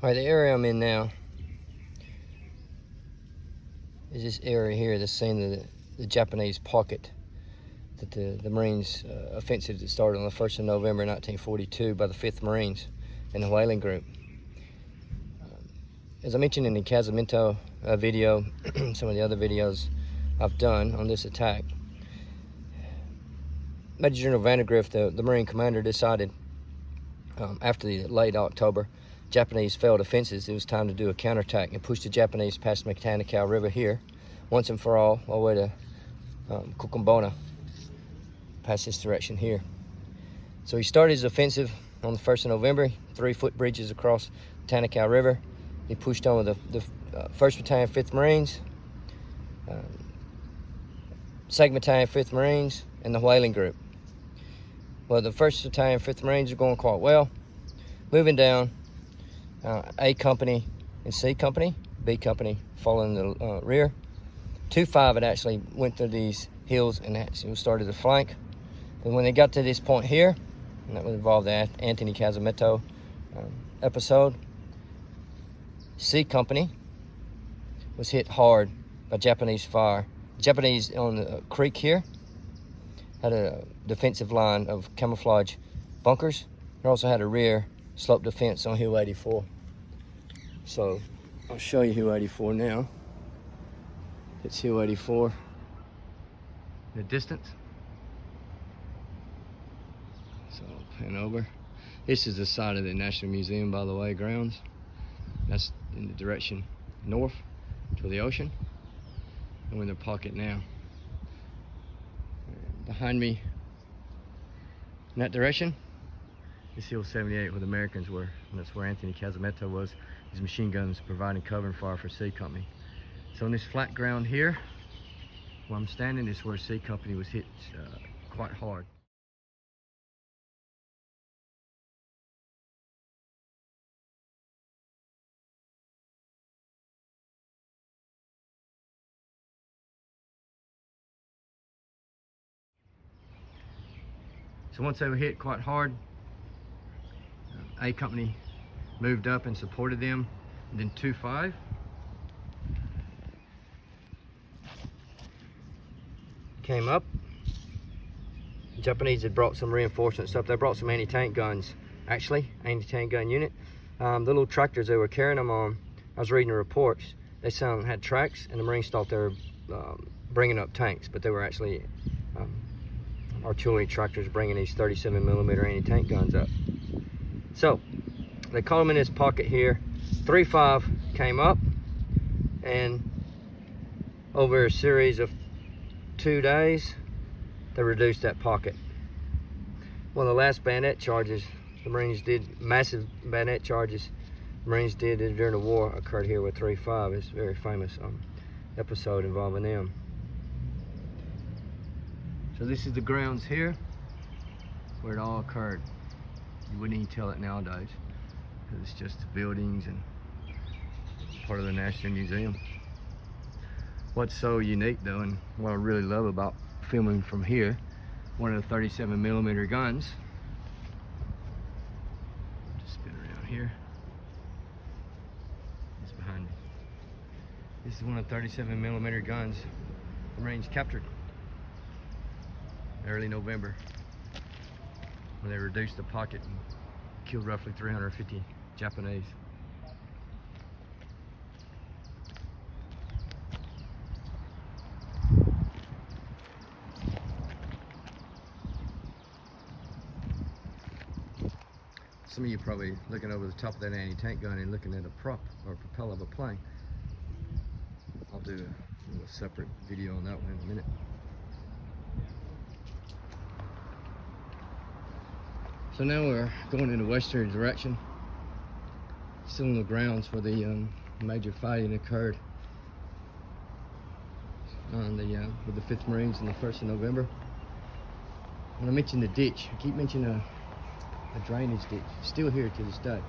Alright, the area I'm in now is this area here that's seen the Japanese pocket that the Marines offensive that started on the 1st of November 1942 by the 5th Marines and the whaling group. As I mentioned in the Casamento video, some of the other videos I've done on this attack, Major General Vandegrift, the Marine commander, decided after the late October Japanese failed offenses, it was time to do a counterattack and push the Japanese past the Guadalcanal River here, once and for all the way to Cucumbona, past this direction here. So he started his offensive on the 1st of November, 3 footbridges across the Guadalcanal River. He pushed on with the 1st Battalion, 5th Marines, 2nd Battalion, 5th Marines, and the whaling group. Well, the 1st Battalion, 5th Marines are going quite well. Moving down, A Company and C Company, B Company following the rear. 2-5 had actually went through these hills and actually started to flank. And when they got to this point here, and that would involve the Anthony Casamento episode, C Company was hit hard by Japanese fire. Japanese on the creek here had a defensive line of camouflage bunkers. They also had a rear slope defense on Hill 84. So I'll show you Hill 84 now. It's Hill 84 in the distance. So I'll pan over. This is the side of the National Museum, by the way, grounds. That's in the direction north to the ocean. And we're in the pocket now. And behind me in that direction is Hill 78 where the Americans were, and that's where Anthony Casamento was. His machine guns providing cover and fire for C Company. So on this flat ground here, where I'm standing, is where C Company was hit quite hard. So once they were hit quite hard, A Company moved up and supported them, and then 2-5 came up. The Japanese had brought some reinforcements up. They brought some anti-tank guns, actually, anti-tank gun unit. The little tractors they were carrying them on, I was reading the reports, they had tracks, and the Marines thought they were bringing up tanks, but they were actually artillery tractors bringing these 37mm anti-tank guns up. So they caught them in this pocket here. 3-5 came up, and over a series of 2 days they reduced that pocket. One of the last bayonet charges the Marines did, massive bayonet charges the Marines did during the war, occurred here with 3-5. It's a very famous episode involving them. So this is the grounds here where it all occurred. You wouldn't even tell it nowadays because it's just the buildings and part of the National Museum. What's so unique though, and what I really love about filming from here, one of the 37mm guns, just spin around here, it's behind me. This is one of the 37mm guns the Marines captured early November when they reduced the pocket and killed roughly 350 Japanese. Some of you probably looking over the top of that anti-tank gun and looking at a prop or a propeller of a plane. I'll do a separate video on that one in a minute. So now we're going in the western direction, still on the grounds where the major fighting occurred on with the 5th Marines on the 1st of November. When I mentioned the ditch, I keep mentioning a drainage ditch, still here to this day.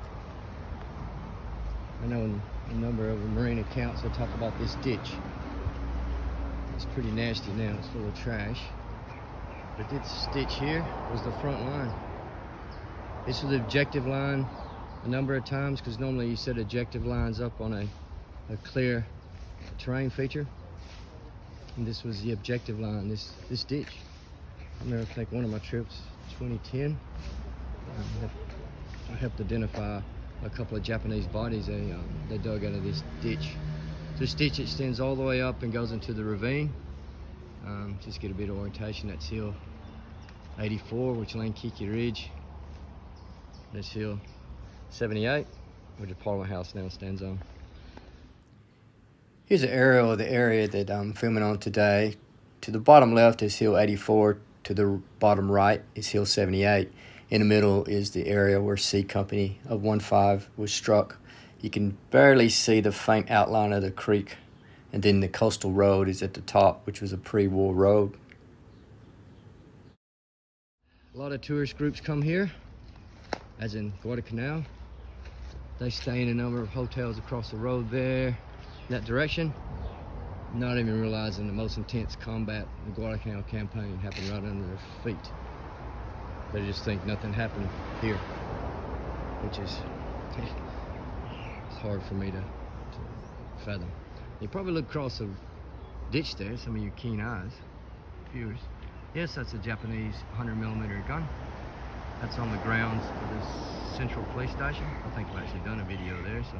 I know in a number of Marine accounts they talk about this ditch. It's pretty nasty now, it's full of trash. But this ditch here was the front line. This was the objective line a number of times, because normally you set objective lines up on a clear terrain feature. And this was the objective line, this ditch. I remember, I think one of my trips, 2010, I helped identify a couple of Japanese bodies they dug out of this ditch. This ditch extends all the way up and goes into the ravine. Just get a bit of orientation. That's hill 84, which Lankiki Ridge. This hill 78, which the Parliament House now stands on. Here's an aerial of the area that I'm filming on today. To the bottom left is hill 84. To the bottom right is hill 78. In the middle is the area where C Company of 15 was struck. You can barely see the faint outline of the creek. And then the coastal road is at the top, which was a pre-war road. A lot of tourist groups come here, as in Guadalcanal. They stay in a number of hotels across the road there, in that direction, not even realizing the most intense combat in the Guadalcanal campaign happened right under their feet. They just think nothing happened here, which is it's hard for me to fathom. You probably look across a ditch there, some of you keen eyes, viewers. Yes, that's a Japanese 100mm gun. That's on the grounds of the Central Police Station. I think I've actually done a video there, so.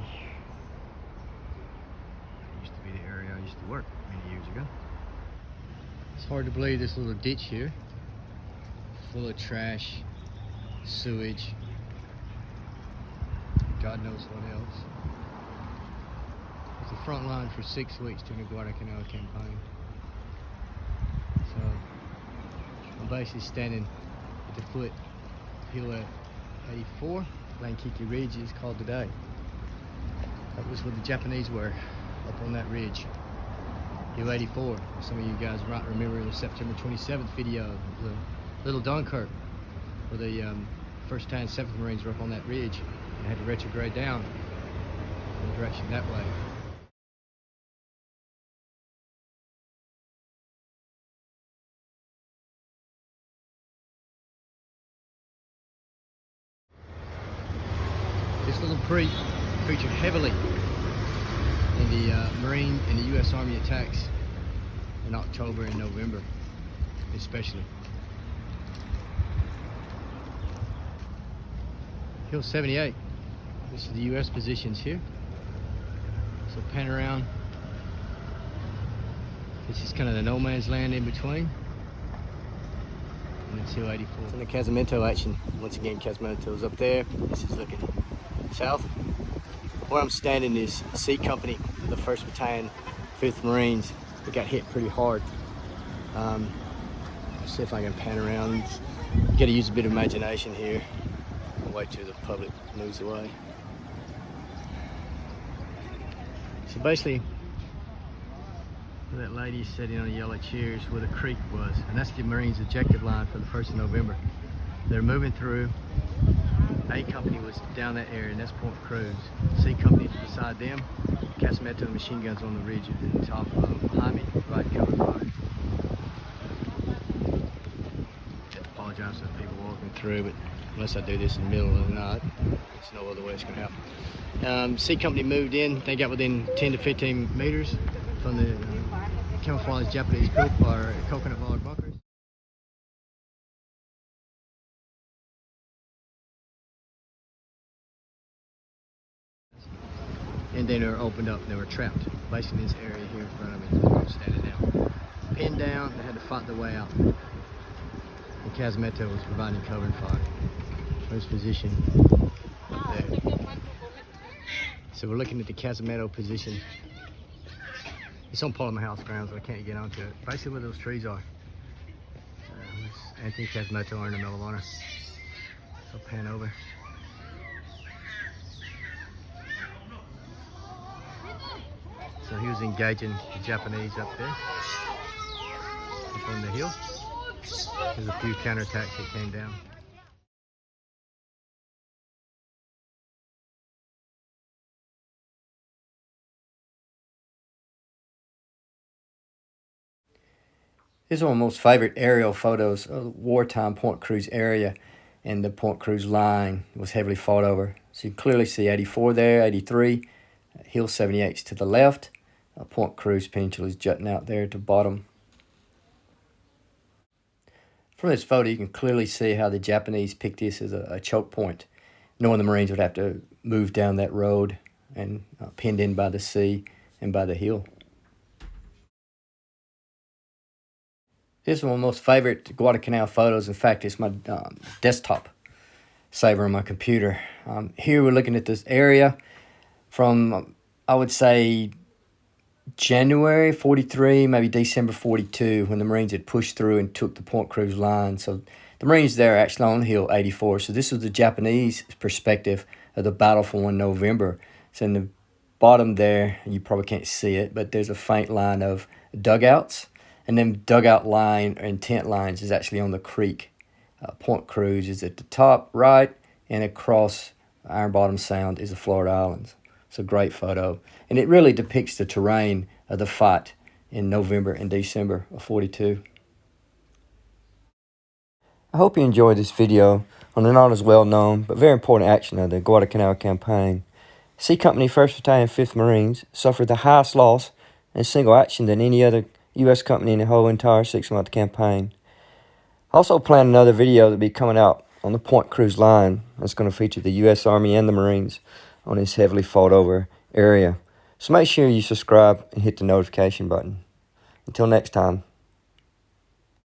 It used to be the area I used to work many years ago. It's hard to believe this little ditch here, full of trash, sewage, God knows what else. The front line for 6 weeks during the Guadalcanal campaign. So I'm basically standing at the foot of hill 84, Lankiki Ridge is called today. That was where the Japanese were, up on that ridge. Hill 84. Some of you guys might remember the September 27th video of the Little Dunkirk, where the 1st 10th 7th Marines were up on that ridge and had to retrograde down in the direction that way. This little creek featured heavily in the Marine and the U.S. Army attacks in October and November, especially. Hill 78. This is the U.S. positions here. So pan around. This is kind of the no man's land in between. And it's Hill 84. It's in the Casamento action. Once again, Casamento's up there. This is looking south. Where I'm standing is C Company, the 1st Battalion, 5th Marines. They got hit pretty hard. Let's see if I can pan around. You gotta use a bit of imagination here. I'll wait till the public moves away. So basically, that lady sitting on a yellow chair is where the creek was, and that's the Marines' objective line for the 1st of November. They're moving through. A Company was down that area, and that's Point Cruz. C Company is beside them. Casamento machine guns on the ridge at the top behind me, right cover fire. I apologize to the people walking through, but unless I do this in the middle of the night, there's no other way it's going to happen. C Company moved in. They got within 10 to 15 meters from the camouflaged Japanese coconut log bunkers. And then they were opened up and they were trapped. Basically in this area here in front of me, where I'm standing now. Pinned down, they had to fight their way out. And Casamento was providing cover and fire. First position up there. So we're looking at the Casamento position. It's on Parliament House grounds, but I can't get onto it. Basically where those trees are. Anthony Casamento are in the Melvana. So pan over. So he was engaging the Japanese up there, up on the hill. There's a few counterattacks that came down. This is one of my most favorite aerial photos of the wartime Point Cruz area, and the Point Cruz line was heavily fought over. So you can clearly see 84 there, 83, Hill 78's to the left. Point Cruz Peninsula is jutting out there at the bottom. From this photo, you can clearly see how the Japanese picked this as a choke point, knowing the Marines would have to move down that road and pinned in by the sea and by the hill. This is one of my most favorite Guadalcanal photos. In fact, it's my desktop saver on my computer. Here we're looking at this area from, I would say, January 43, maybe December 42, when the Marines had pushed through and took the Point Cruz line. So the Marines there are actually on Hill 84. So this was the Japanese perspective of the battle for 1 November. So in the bottom there, you probably can't see it, but there's a faint line of dugouts. And then dugout line and tent lines is actually on the creek. Point Cruz is at the top right, and across Iron Bottom Sound is the Florida Islands. It's a great photo, and it really depicts the terrain of the fight in November and December of 42. I hope you enjoyed this video on the not as well known but very important action of the Guadalcanal campaign. C Company 1st Battalion 5th Marines suffered the highest loss in single action than any other U.S. company in the whole entire 6-month campaign. I also plan another video to be coming out on the Point Cruz line that's going to feature the U.S. Army and the Marines on this heavily fought over area. So make sure you subscribe and hit the notification button. Until next time.